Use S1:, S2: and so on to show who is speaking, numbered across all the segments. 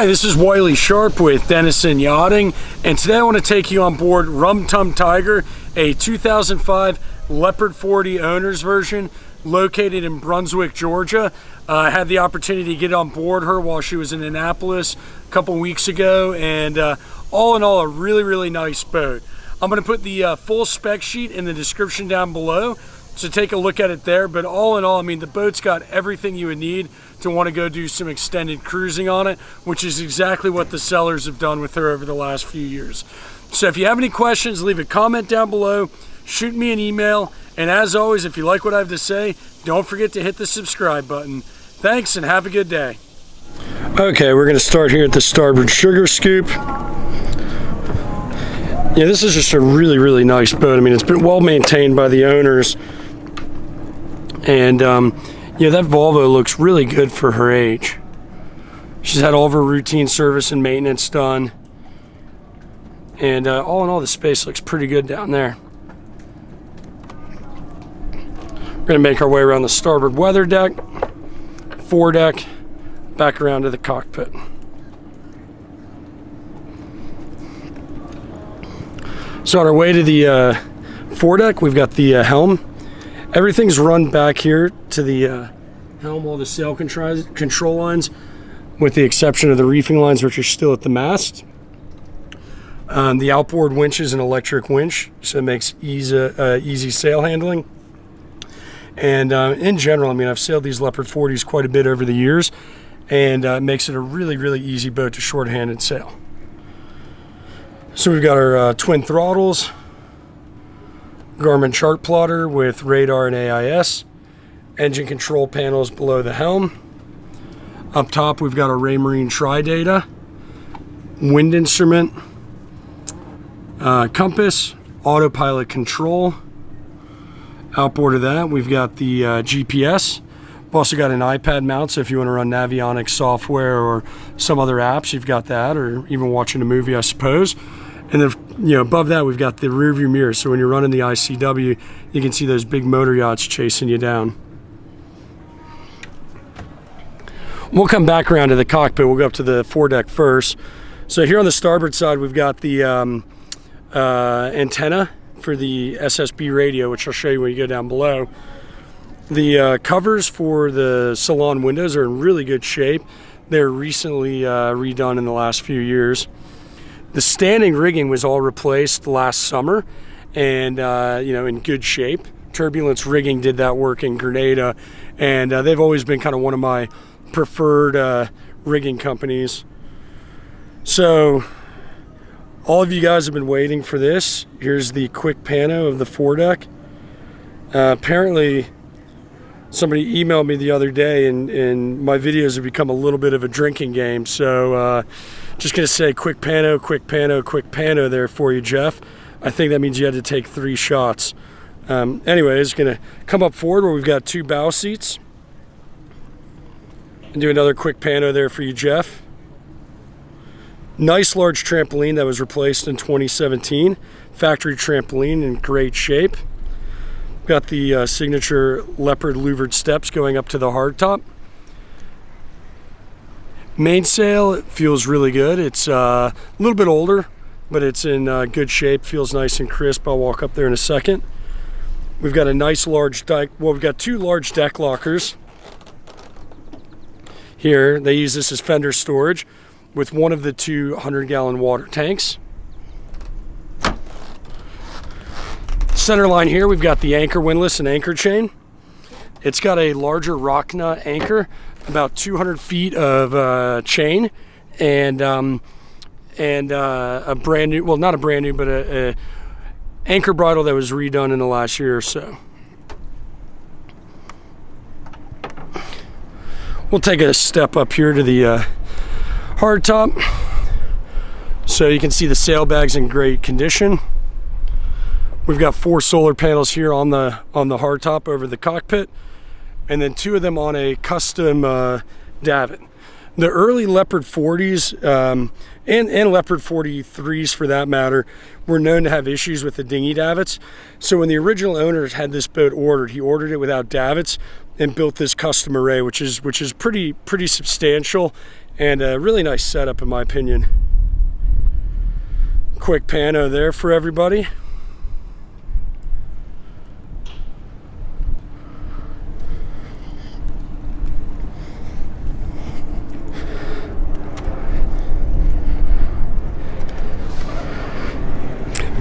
S1: Hi, this is Wiley Sharp with Denison Yachting, and today I want to take you on board Rum Tum Tiger, a 2005 Leopard 40 owner's version located in Brunswick, Georgia. I had the opportunity to get on board her while she was in Annapolis a couple weeks ago, and all in all, a really nice boat. I'm going to put the full spec sheet in the description down below, so take a look at it there. But all in all, I mean, the boat's got everything you would need to want to go do some extended cruising on it, which is exactly what the sellers have done with her over the last few years. So if you have any questions, leave a comment down below, shoot me an email, and as always, if you like what I have to say, don't forget to hit the subscribe button. Thanks, and have a good day. Okay, we're going to start here at the starboard sugar scoop. Yeah, this is just a really nice boat. I mean, it's been well maintained by the owners, and yeah, that Volvo looks really good for her age. She's had all of her routine service and maintenance done, and all in all, the space looks pretty good down there. We're going to make our way around the starboard weather deck, fore deck, back around to the cockpit. So on our way to the fore deck, we've got the helm. Everything's run back here to the helm, all the sail control lines, with the exception of the reefing lines, which are still at the mast. The outboard winch is an electric winch, so it makes easy sail handling. And in general, I mean, I've sailed these Leopard 40s quite a bit over the years, and it makes it a really easy boat to short-handed sail. So we've got our twin throttles, Garmin chart plotter with radar and AIS, engine control panels below the helm. Up top, we've got our Raymarine tri-data, wind instrument, compass, autopilot control. Outboard of that, we've got the GPS. We've also got an iPad mount, so if you want to run Navionics software or some other apps, you've got that, or even watching a movie, I suppose. And then, you know, above that, we've got the rear view mirror, so when you're running the ICW, you can see those big motor yachts chasing you down. We'll come back around to the cockpit. We'll go up to the fore deck first. So here on the starboard side, we've got the antenna for the SSB radio, which I'll show you when you go down below. The covers for the salon windows are in really good shape. They're recently redone in the last few years. The standing rigging was all replaced last summer, and you know, in good shape. Turbulence Rigging did that work in Grenada, and they've always been kind of one of my preferred rigging companies. So all of you guys have been waiting for this. Here's the quick pano of the fore deck. Apparently somebody emailed me the other day, and my videos have become a little bit of a drinking game, so just gonna say quick pano there for you, Jeff. I think that means you had to take 3 shots. Anyways, gonna come up forward where we've got 2 bow seats and do another quick pano there for you, Jeff. Nice large trampoline that was replaced in 2017. Factory trampoline in great shape. Got the signature Leopard louvered steps going up to the hardtop. Mainsail, it feels really good. It's a little bit older, but it's in good shape. Feels nice and crisp. I'll walk up there in a second. We've got a nice large deck. Well, we've got 2 large deck lockers here. They use this as fender storage with one of the 2 100-gallon water tanks. Center line here, we've got the anchor windlass and anchor chain. It's got a larger rock nut anchor, about 200 feet of chain, and a brand new, well, not a brand new, but a anchor bridle that was redone in the last year or so. We'll take a step up here to the hardtop, so you can see the sailbags in great condition. We've got 4 solar panels here on the hardtop over the cockpit, and then 2 of them on a custom davit. The early Leopard 40s and Leopard 43s for that matter were known to have issues with the dinghy davits. So when the original owners had this boat ordered, he ordered it without davits and built this custom array, which is pretty substantial and a really nice setup in my opinion. Quick pano there for everybody.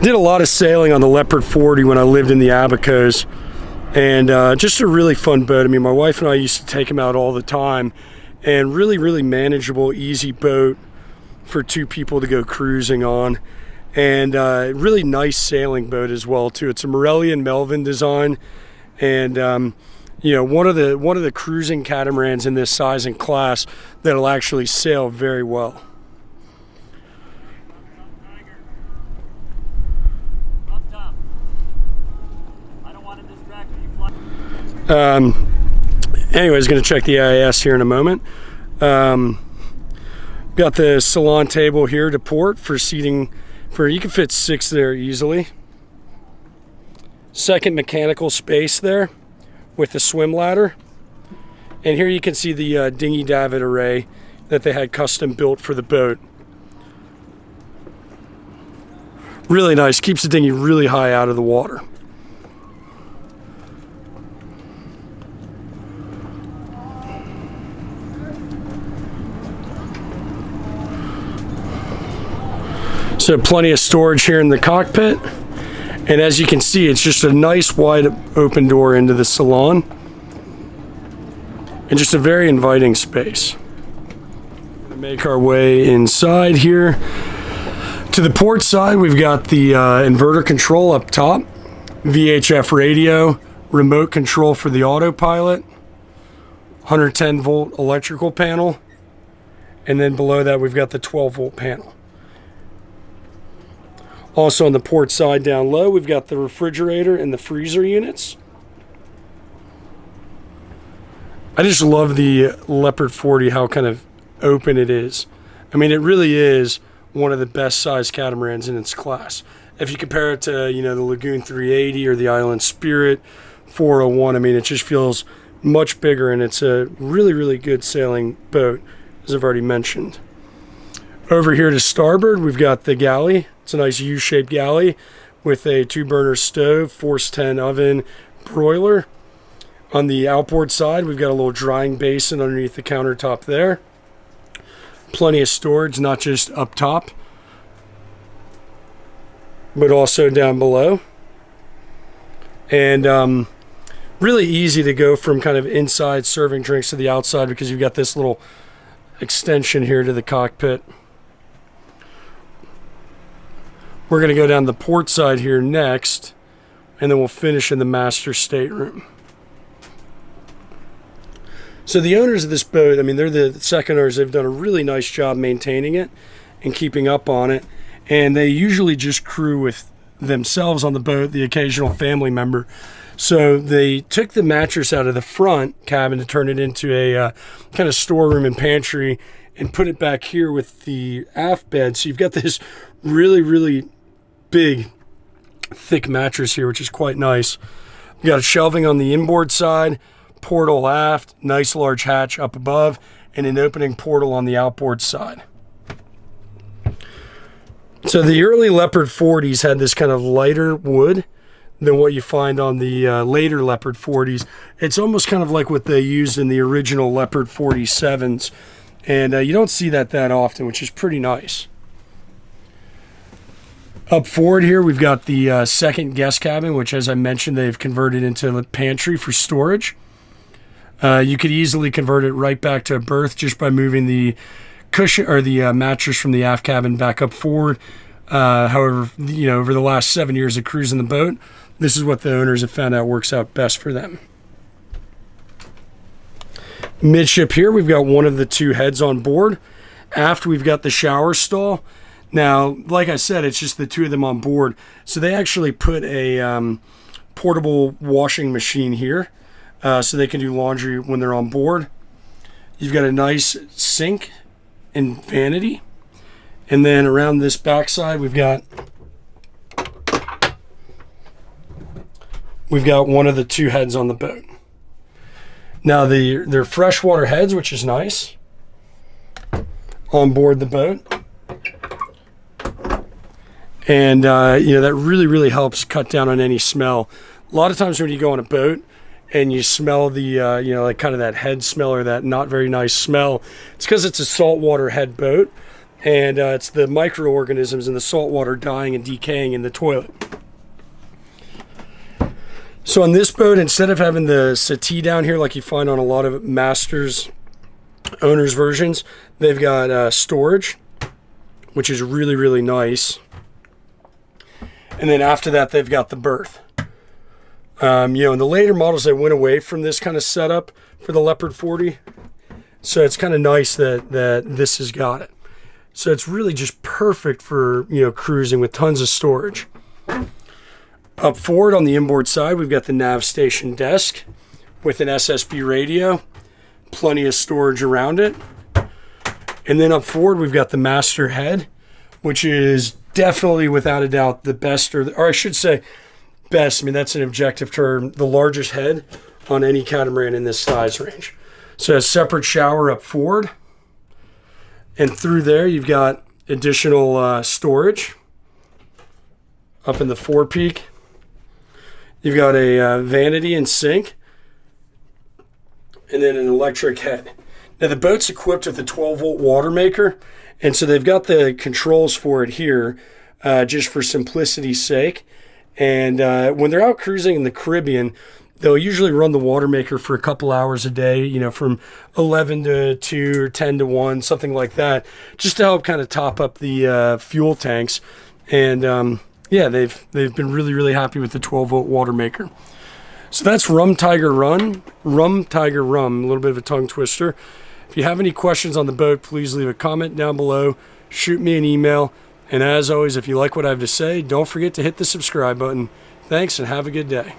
S1: Did a lot of sailing on the Leopard 40 when I lived in the Abacos, and just a really fun boat. I mean, my wife and I used to take him out all the time, and really manageable, easy boat for two people to go cruising on, and really nice sailing boat as well too. It's a Morelli and Melvin design, and you know, one of the cruising catamarans in this size and class that'll actually sail very well. Anyways, going to check the AIS here in a moment. Got the salon table here to port for seating, you can fit 6 there easily. Second mechanical space there with the swim ladder. And here you can see the dinghy davit array that they had custom built for the boat. Really nice, keeps the dinghy really high out of the water. So plenty of storage here in the cockpit, and as you can see, it's just a nice wide open door into the salon and just a very inviting space. We're gonna make our way inside here. To the port side, we've got the inverter control up top, VHF radio, remote control for the autopilot, 110 volt electrical panel, and then below that we've got the 12 volt panel. Also on the port side down low, we've got the refrigerator and the freezer units. I just love the Leopard 40, how kind of open it is. I mean, it really is one of the best sized catamarans in its class. If you compare it to, you know, the Lagoon 380 or the Island Spirit 401, I mean, it just feels much bigger, and it's a really good sailing boat, as I've already mentioned. Over here to starboard, we've got the Galley. It's a nice U-shaped galley with a 2-burner stove, Force 10 oven, broiler. On the outboard side, we've got a little drying basin underneath the countertop there. Plenty of storage, not just up top, but also down below. And really easy to go from kind of inside serving drinks to the outside because you've got this little extension here to the cockpit. We're going to go down the port side here next, and then we'll finish in the master stateroom. So the owners of this boat, I mean, they're the second owners. They've done a really nice job maintaining it and keeping up on it. And they usually just crew with themselves on the boat, the occasional family member. So they took the mattress out of the front cabin to turn it into a kind of storeroom and pantry and put it back here with the aft bed. So you've got this really big, thick mattress here, which is quite nice. You got a shelving on the inboard side, portal aft, nice large hatch up above, and an opening portal on the outboard side. So the early Leopard 40s had this kind of lighter wood than what you find on the later Leopard 40s. It's almost kind of like what they used in the original Leopard 47s, and you don't see that often, which is pretty nice. Up forward here, we've got the second guest cabin, which, as I mentioned, they've converted into a pantry for storage. You could easily convert it right back to a berth just by moving the cushion or the mattress from the aft cabin back up forward. However, you know, over the last 7 years of cruising the boat, this is what the owners have found out works out best for them. Midship here, we've got one of the 2 heads on board. Aft, we've got the shower stall. Now, like I said, it's just the 2 of them on board. So they actually put a portable washing machine here so they can do laundry when they're on board. You've got a nice sink and vanity. And then around this backside, we've got one of the 2 heads on the boat. Now, they're freshwater heads, which is nice. on board the boat. And that really helps cut down on any smell. A lot of times when you go on a boat and you smell the like kind of that head smell or that not very nice smell, it's because it's a saltwater head boat, and it's the microorganisms in the saltwater dying and decaying in the toilet. So on this boat, instead of having the settee down here like you find on a lot of Masters owners versions, they've got storage, which is really nice. And then after that, they've got the berth. In the later models, they went away from this kind of setup for the Leopard 40. So it's kind of nice that this has got it. So it's really just perfect for, cruising with tons of storage. Up forward on the inboard side, we've got the nav station desk with an SSB radio, plenty of storage around it. And then up forward, we've got the master head, which is definitely, without a doubt, the best, or I should say best, I mean, that's an objective term, the largest head on any catamaran in this size range. So a separate shower up forward. And through there, you've got additional storage up in the forepeak. You've got a vanity and sink, and then an electric head. Now the boat's equipped with a 12-volt water maker, and so they've got the controls for it here, just for simplicity's sake. And when they're out cruising in the Caribbean, they'll usually run the water maker for a couple hours a day, from 11 to 2 or 10 to 1, something like that, just to help kind of top up the fuel tanks. And they've been really happy with the 12-volt water maker. So that's Rum Tiger Rum, a little bit of a tongue twister. If you have any questions on the boat, please leave a comment down below, shoot me an email, and as always, if you like what I have to say, don't forget to hit the subscribe button. Thanks, and have a good day.